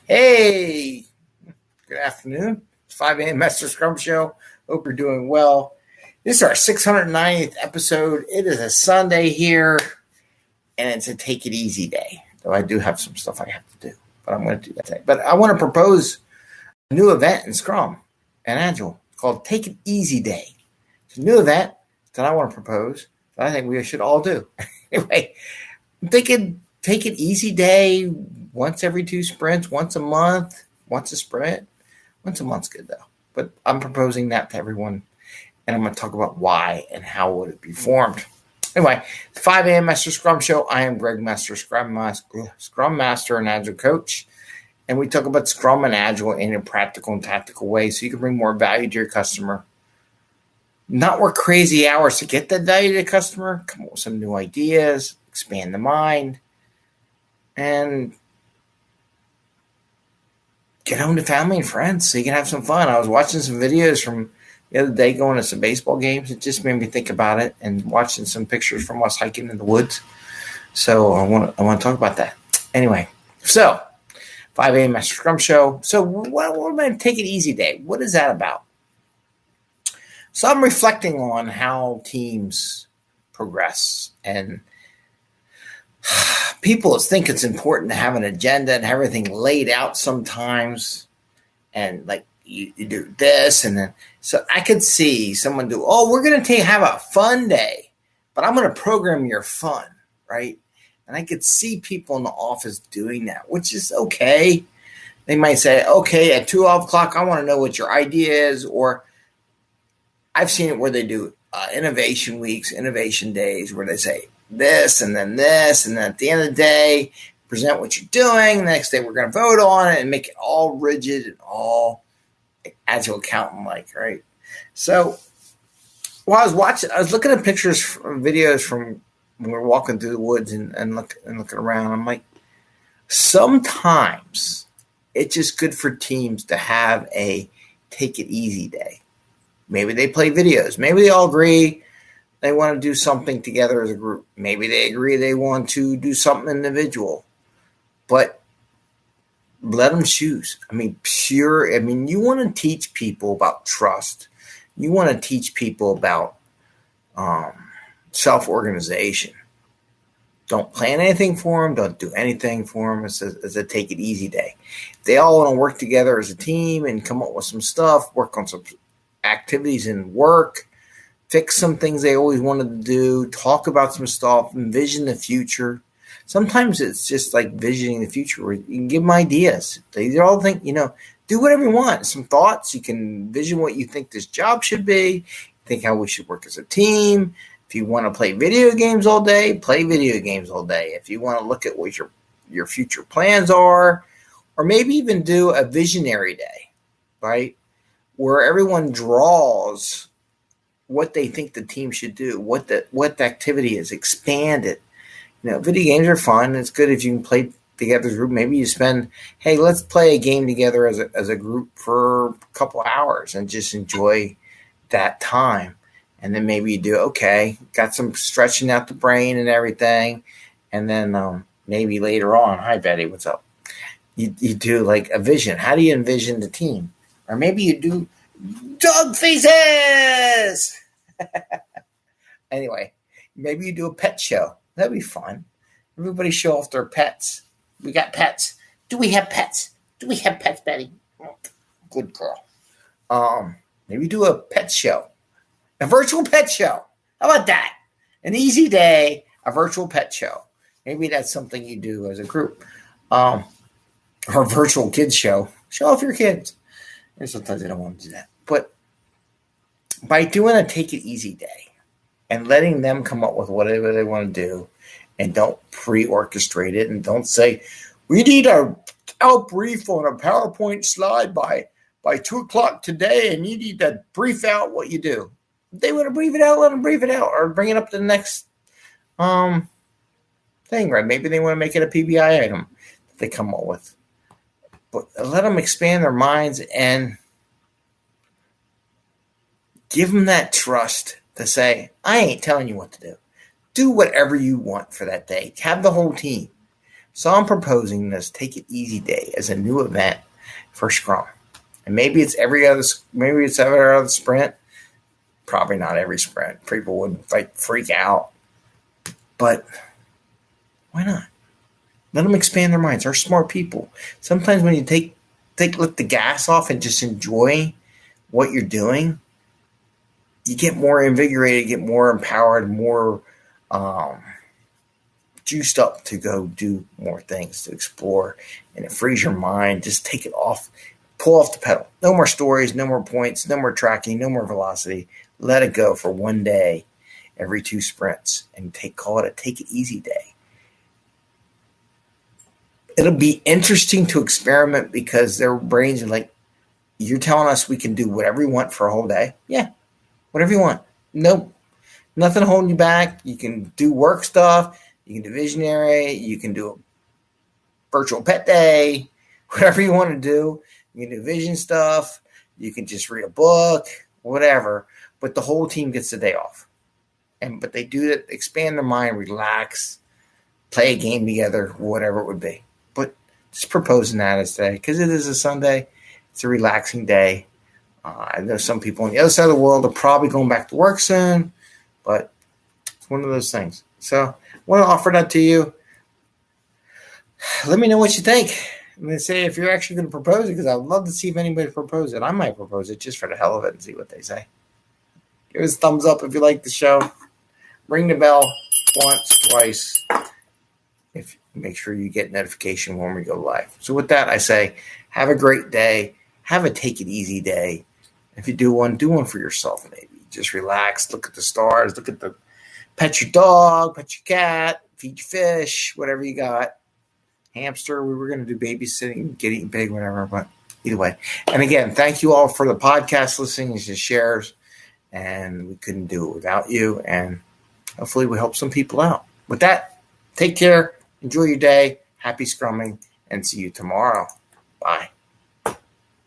Hey, good afternoon. It's 5 a.m. Mester Scrum Show. Hope you're doing well. This is our 690th episode. It is a Sunday here, and it's a take it easy day. Though I do have some stuff I have to do, but I'm going to do that today. But I want to propose a new event in Scrum and Agile called Take It Easy Day. It's a new event that I want to propose that I think we should all do. Anyway, I'm thinking Take It Easy Day once every 2 sprints, once a month, once a sprint. Once a month's good though. But I'm proposing that to everyone, and I'm going to talk about why and how would it be formed. Anyway, 5 a.m. Mester Scrum Show. I am Greg Mester, Scrum Master and Agile Coach, and we talk about Scrum and Agile in a practical and tactical way so you can bring more value to your customer. Not work crazy hours to get that value to the customer. Come up with some new ideas, expand the mind, and get home to family and friends so you can have some fun. I was watching some videos from the other day going to some baseball games. It just made me think about it, and watching some pictures from us hiking in the woods. So I want to talk about that. Anyway, so 5 a.m. Mester Scrum Show. So what about Take It Easy Day? What is that about? So I'm reflecting on how teams progress, and people think it's important to have an agenda and everything laid out sometimes, and like you do this, and then so I could see someone do, we're going to have a fun day, but I'm going to program your fun, right? And I could see people in the office doing that, which is okay. They might say, okay, at 12 o'clock, I want to know what your idea is, or I've seen it where they do innovation weeks, innovation days, where they say this, and then at the end of the day, present what you're doing. The next day, we're going to vote on it and make it all rigid and all Agile accountant-like, right? So while I was looking at pictures, videos from when we were walking through the woods and looking around. I'm like, sometimes it's just good for teams to have a take it easy day. Maybe they play videos. Maybe they all agree they want to do something together as a group. Maybe they agree they want to do something individual. But let them choose. You want to teach people about trust. You want to teach people about self-organization. Don't plan anything for them. Don't do anything for them. It's a take it easy day. They all want to work together as a team and come up with some stuff, work on some activities in work, fix some things they always wanted to do, talk about some stuff, envision the future. Sometimes it's just like visioning the future where you can give them ideas. They all think, do whatever you want. Some thoughts. You can envision what you think this job should be, think how we should work as a team. If you want to play video games all day, play video games all day. If you want to look at what your future plans are, or maybe even do a visionary day, right? Where everyone draws what they think the team should do, what the activity is, expand it. Video games are fun. It's good if you can play together as a group. Maybe you hey, let's play a game together as a group for a couple hours and just enjoy that time. And then maybe you do, got some stretching out the brain and everything. And then maybe later on, hi, Betty, what's up? You do like a vision. How do you envision the team? Or maybe you do dog faces. Anyway, maybe you do a pet show. That'd be fun. Everybody show off their pets. We got pets. Do we have pets? Do we have pets, Betty? Good girl. Maybe do a pet show. A virtual pet show. How about that? An easy day, a virtual pet show. Maybe that's something you do as a group. Or a virtual kids show. Show off your kids. And sometimes I don't want to do that. But by doing a take it easy day and letting them come up with whatever they want to do, and don't pre-orchestrate it, and don't say, we need a out brief on a PowerPoint slide by 2 o'clock today, and you need to brief out what you do. If they want to brief it out, let them brief it out, or bring it up to the next thing, right? Maybe they want to make it a PBI item that they come up with. But let them expand their minds and give them that trust to say, I ain't telling you what to do. Do whatever you want for that day. Have the whole team. So I'm proposing this Take It Easy Day as a new event for Scrum. And maybe it's every other sprint. Probably not every sprint. People would freak out. But why not? Let them expand their minds. They're smart people. Sometimes when you let the gas off and just enjoy what you're doing, you get more invigorated, get more empowered, more juiced up to go do more things, to explore, and it frees your mind. Just take it off. Pull off the pedal. No more stories, no more points, no more tracking, no more velocity. Let it go for one day every 2 sprints and call it a Take It Easy Day. It'll be interesting to experiment because their brains are like, you're telling us we can do whatever you want for a whole day? Yeah, whatever you want. Nope. Nothing holding you back. You can do work stuff. You can do visionary. You can do a virtual pet day. Whatever you want to do. You can do vision stuff. You can just read a book. Whatever. But the whole team gets the day off. But they do that, expand their mind, relax, play a game together, whatever it would be. But just proposing that as today, because it is a Sunday. It's a relaxing day. I know some people on the other side of the world are probably going back to work soon, but it's one of those things. So I want to offer that to you. Let me know what you think. I'm going to say if you're actually going to propose it, because I'd love to see if anybody proposes it. I might propose it just for the hell of it and see what they say. Give us a thumbs up if you like the show. Ring the bell once, twice. Make sure you get notification when we go live. So with that, I say, have a great day. Have a Take It Easy day. If you do one for yourself maybe. Just relax, look at the stars, pet your dog, pet your cat, feed your fish, whatever you got. Hamster, we were going to do babysitting, get eaten big, whatever, but either way. And again, thank you all for the podcast listening and shares. And we couldn't do it without you. And hopefully we help some people out. With that, take care. Enjoy your day. Happy scrumming. And see you tomorrow. Bye.